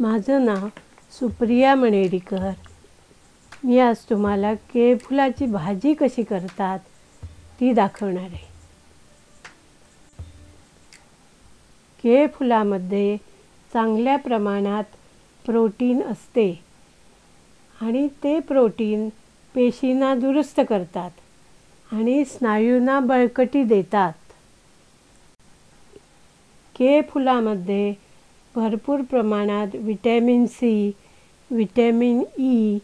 माझं नाव सुप्रिया मणेरीकर। मी आज तुम्हाला केळफुलाची भाजी कशी करतात ती दाखवणार आहे। केळफुलामध्ये चांगल्या प्रमाणात प्रोटीन असते आणि ते प्रोटीन पेशींना दुरुस्त करतात आणि स्नायूंना बळकटी देतात। केळफुलामध्ये भरपूर प्रमाणात विटॅमिन सी, विटॅमिन ई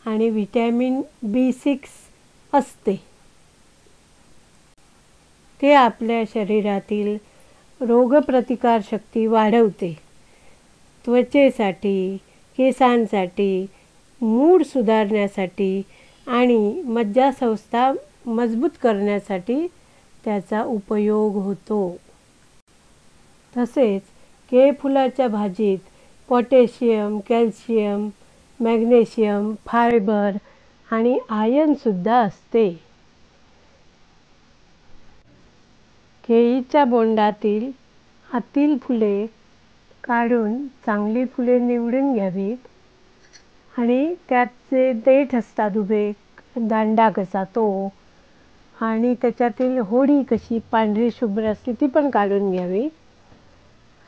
आणि विटॅमिन B6 असते। ते आपल्या शरीरातील रोगप्रतिकारशक्ती वाढवते। त्वचेसाठी, केसांसाठी, मूड सुधारण्यासाठी आणि मज्जासंस्था मजबूत करण्यासाठी त्याचा उपयोग होतो। तसेच केळफुलाच्या भाजीत पोटॅशियम, कॅल्शियम, मॅग्नेशियम, फायबर आणि आयर्नसुद्धा असते। केळीच्या बोंडातील आतील फुले काढून चांगली फुले निवडून घ्यावीत आणि त्यात जे देठ असतात उभे, दांडा कसा तो आणि त्याच्यातील होडी कशी पांढरी शुभ्र असते ती पण काढून घ्यावी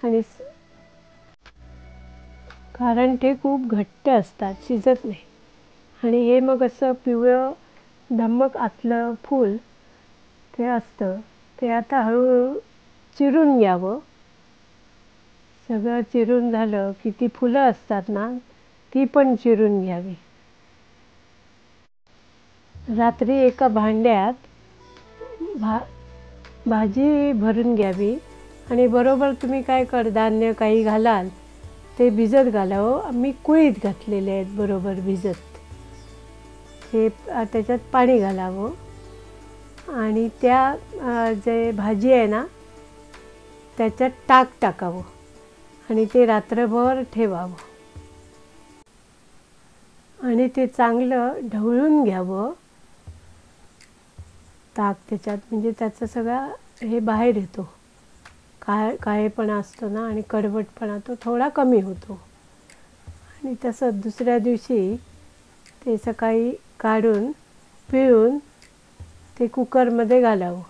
आणि कारण ते खूप घट्ट असतात, शिजत नाही। आणि हे मग असं पिवळं धम्मक आतलं फूल ते असतं ते आता हळूहळू चिरून घ्यावं। सगळं चिरून झालं की ती फुलं असतात ना ती पण चिरून घ्यावी। रात्री एका भांड्यात भाजी भरून घ्यावी आणि बरोबर तुम्ही काय कडधान्य काही घालाल ते भिजत घालावं। मी कुळीथ घातलेले आहेत बरोबर भिजत। हे त्याच्यात पाणी घालावं आणि त्या जे भाजी आहे ना त्याच्यात टाकावं आणि ते रात्रभर ठेवावं आणि ते चांगलं ढवळून घ्यावं ताक त्याच्यात, म्हणजे त्याचा सगळा हे बाहेर येतो, काळेपणा असतो ना आणि कडवटपणा तो थोडा कमी होतो। आणि तसं दुसऱ्या दिवशी ते सकाळी काढून पिळून ते कुकरमध्ये घालावं।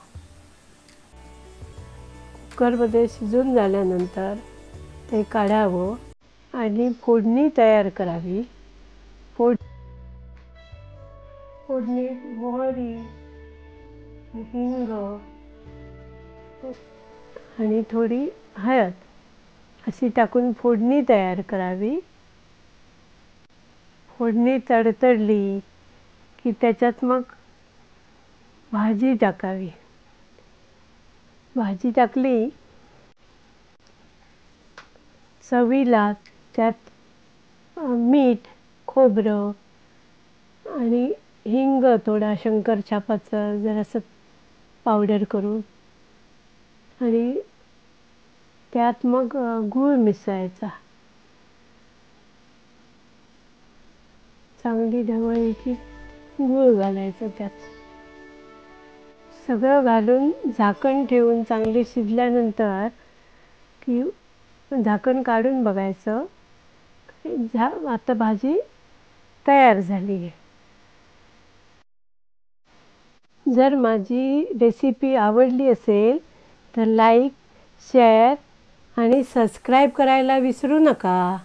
कुकरमध्ये शिजून झाल्यानंतर ते काढावं आणि फोडणी तयार करावी। फोडणीत मोहरी, हिंग आणि थोडी हळद अशी टाकून फोडणी तयार करावी। फोडणी तडतडली की त्याच्यात मग भाजी टाकावी। भाजी टाकली चवीला त्यात मीठ, खोबरं आणि हिंग, थोडा शंकरछापाचं जरासं पावडर करून आणि त्यात मग गूळ मिसळायचा। चांगली ढवळली की गूळ घालायचं त्यात। सगळं घालून झाकण ठेवून चांगली शिजल्यानंतर की झाकण काढून बघायचं, आता भाजी तयार झाली आहे। जर माझी रेसिपी आवडली असेल तर लाईक, शेअर आणि सबस्क्राईब करायला विसरू नका।